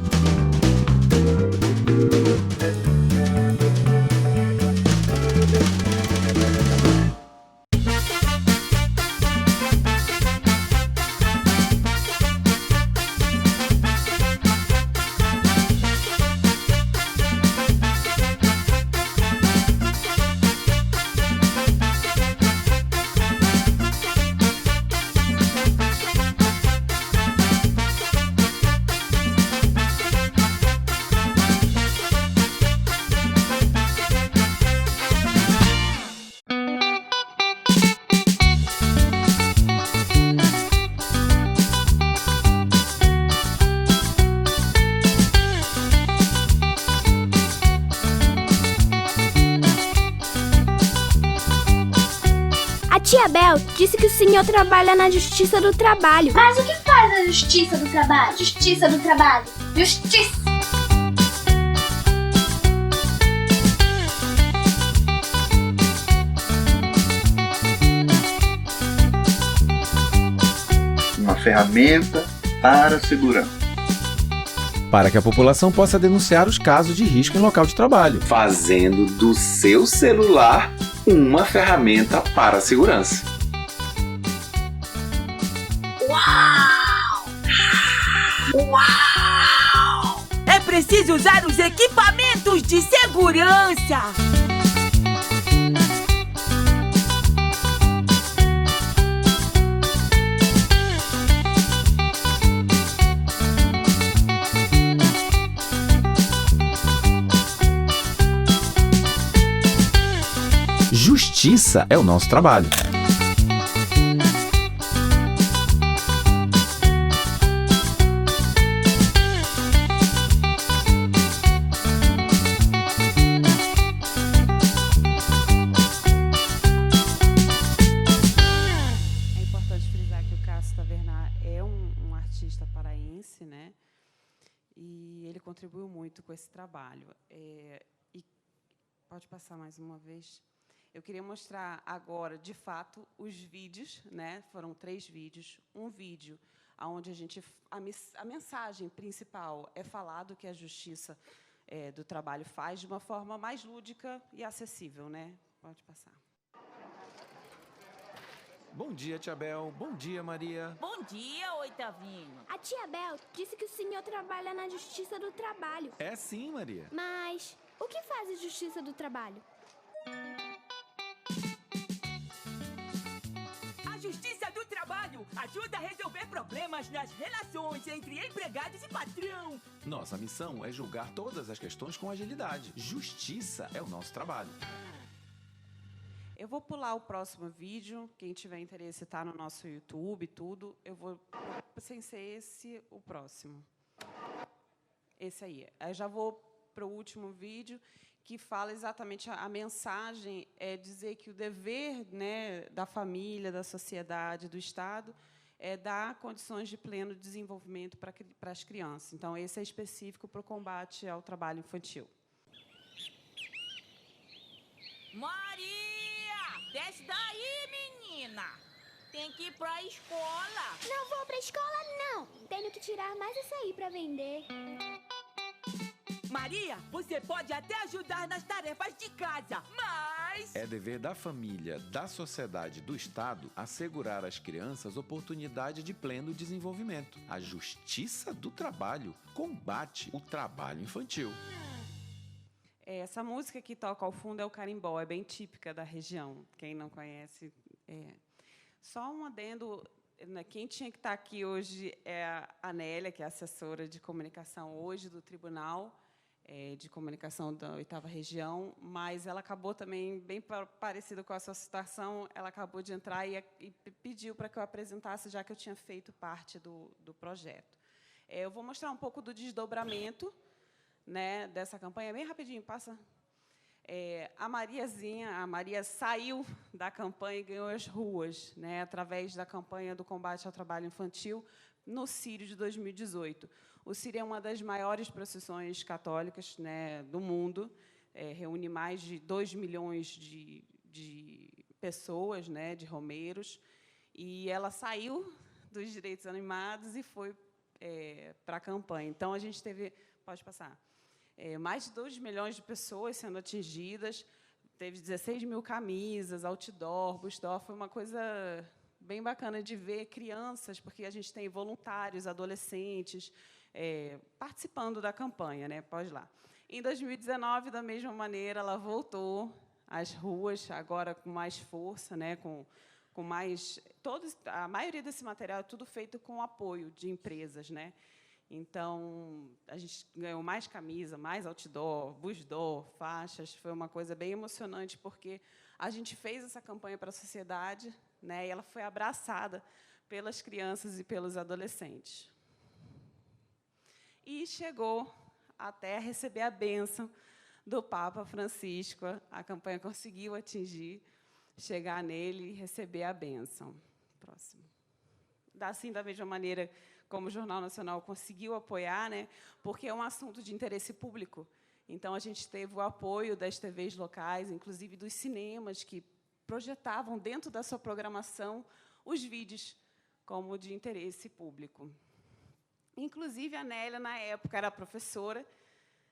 A tia Bel disse que o senhor trabalha na Justiça do Trabalho. Mas o que faz a Justiça do Trabalho? Justiça do Trabalho. Justiça!
Uma ferramenta para a segurança.
Para que a população possa denunciar os casos de risco em local de trabalho.
Fazendo do seu celular uma ferramenta para a segurança.
Uau! Uau! É preciso usar os equipamentos de segurança!
Justiça é o nosso trabalho.
É importante frisar que o Cássio Tavernar é um artista paraense, né? E ele contribuiu muito com esse trabalho. E pode passar mais uma vez. Eu queria mostrar agora, de fato, os vídeos, né? Foram 3 vídeos. Um vídeo onde a mensagem principal é falar do que a Justiça do Trabalho faz de uma forma mais lúdica e acessível, né? Pode passar.
Bom dia, Tia Bel. Bom dia, Maria.
Bom dia, Oitavinho.
A tia Bel disse que o senhor trabalha na Justiça do Trabalho.
É sim, Maria.
Mas o que faz a Justiça do Trabalho?
A Justiça do Trabalho ajuda a resolver problemas nas relações entre empregados e patrão.
Nossa missão é julgar todas as questões com agilidade. Justiça é o nosso trabalho.
Eu vou pular o próximo vídeo. Quem tiver interesse está no nosso YouTube, tudo. Eu vou, sem ser esse, o próximo. Esse aí. Aí já vou para o último vídeo, que fala exatamente a mensagem, é dizer que o dever, né, da família, da sociedade, do Estado, é dar condições de pleno desenvolvimento para as crianças. Então, esse é específico para o combate ao trabalho infantil.
Maria! Desce daí, menina! Tem que ir para a escola.
Não vou para a escola, não. Tenho que tirar mais açaí para vender.
Maria, você pode até ajudar nas tarefas de casa, mas mais!
É dever da família, da sociedade, do Estado assegurar às crianças oportunidade de pleno desenvolvimento. A Justiça do Trabalho combate o trabalho infantil.
Essa música que toca ao fundo é o carimbó, é bem típica da região. Quem não conhece... Só um adendo, quem tinha que estar aqui hoje é a Anélia, que é assessora de comunicação hoje do Tribunal de Comunicação da 8ª Região, mas ela acabou também, bem parecida com a sua situação, ela acabou de entrar e pediu para que eu apresentasse, já que eu tinha feito parte do projeto. Eu vou mostrar um pouco do desdobramento, né, dessa campanha, bem rapidinho, passa... a Maria saiu da campanha e ganhou as ruas, né, através da campanha do combate ao trabalho infantil no Círio de 2018. O Círio é uma das maiores procissões católicas, né, do mundo, reúne mais de 2 milhões de pessoas, né, de romeiros, e ela saiu dos direitos animados e foi para a campanha. Então, a gente teve... Pode passar. Mais de 2 milhões de pessoas sendo atingidas, teve 16 mil camisas, outdoor, busdoor, foi uma coisa bem bacana de ver crianças, porque a gente tem voluntários, adolescentes, participando da campanha, né? Pode ir lá. Em 2019, da mesma maneira, ela voltou às ruas, agora com mais força, né? Com mais... a maioria desse material é tudo feito com apoio de empresas, né? Então, a gente ganhou mais camisa, mais outdoor, busdoor, faixas. Foi uma coisa bem emocionante, porque a gente fez essa campanha para a sociedade, né, e ela foi abraçada pelas crianças e pelos adolescentes. E chegou até receber a bênção do Papa Francisco. A campanha conseguiu chegar nele e receber a bênção. Próximo. Assim, da mesma maneira... como o Jornal Nacional conseguiu apoiar, né, porque é um assunto de interesse público. Então, a gente teve o apoio das TVs locais, inclusive dos cinemas, que projetavam dentro da sua programação os vídeos como de interesse público. Inclusive, a Nélia, na época, era professora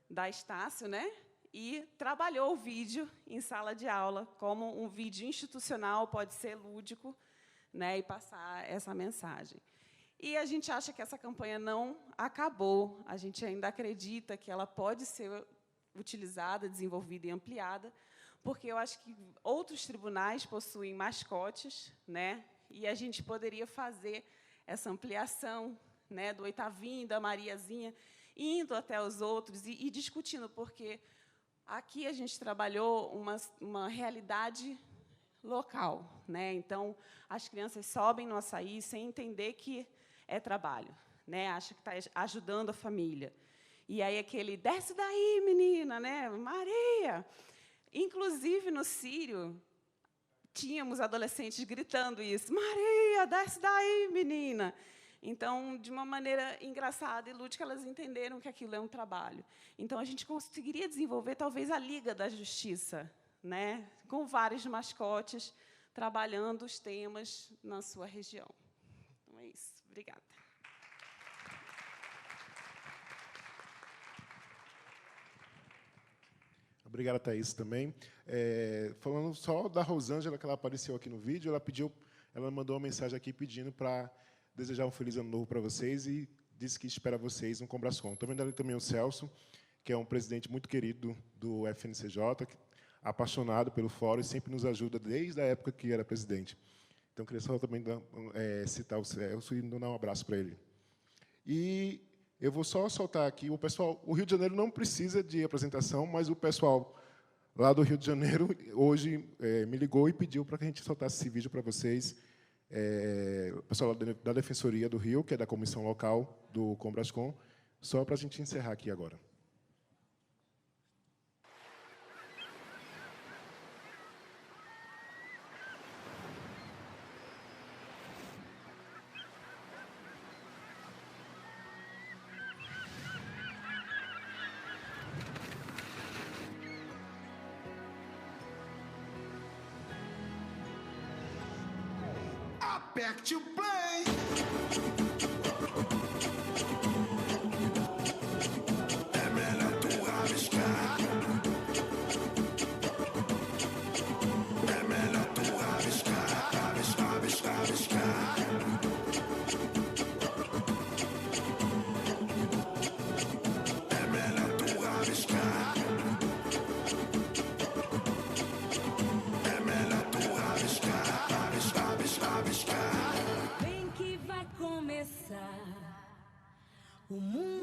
da Estácio, né, e trabalhou o vídeo em sala de aula, como um vídeo institucional, pode ser lúdico, né, e passar essa mensagem. E a gente acha que essa campanha não acabou. A gente ainda acredita que ela pode ser utilizada, desenvolvida e ampliada, porque eu acho que outros tribunais possuem mascotes, né? E a gente poderia fazer essa ampliação, né, do Oitavinho, da Mariazinha, indo até os outros e discutindo, porque aqui a gente trabalhou uma realidade local, né? Então, as crianças sobem no açaí sem entender que é trabalho, né? Acha que está ajudando a família. E aí aquele, desce daí, menina, né? Maria! Inclusive, no Círio, tínhamos adolescentes gritando isso, Maria, desce daí, menina! Então, de uma maneira engraçada e lúdica, elas entenderam que aquilo é um trabalho. Então, a gente conseguiria desenvolver, talvez, a Liga da Justiça, né? Com vários mascotes, trabalhando os temas na sua região. Então, é isso. Obrigada.
Obrigada, Thaís, também. Falando só da Rosângela, que ela apareceu aqui no vídeo, ela mandou uma mensagem aqui pedindo para desejar um feliz ano novo para vocês e disse que espera vocês no Combrascom. Estou vendo ali também o Celso, que é um presidente muito querido do FNCJ, apaixonado pelo fórum e sempre nos ajuda desde a época que era presidente. Então, queria só também citar o Celso e dar um abraço para ele. E eu vou só soltar aqui, o Rio de Janeiro não precisa de apresentação, mas o pessoal lá do Rio de Janeiro hoje me ligou e pediu para que a gente soltasse esse vídeo para vocês. O pessoal da Defensoria do Rio, que é da comissão local do Combrascom, só para a gente encerrar aqui agora.
Back to play. É melhor tu arriscar. O mundo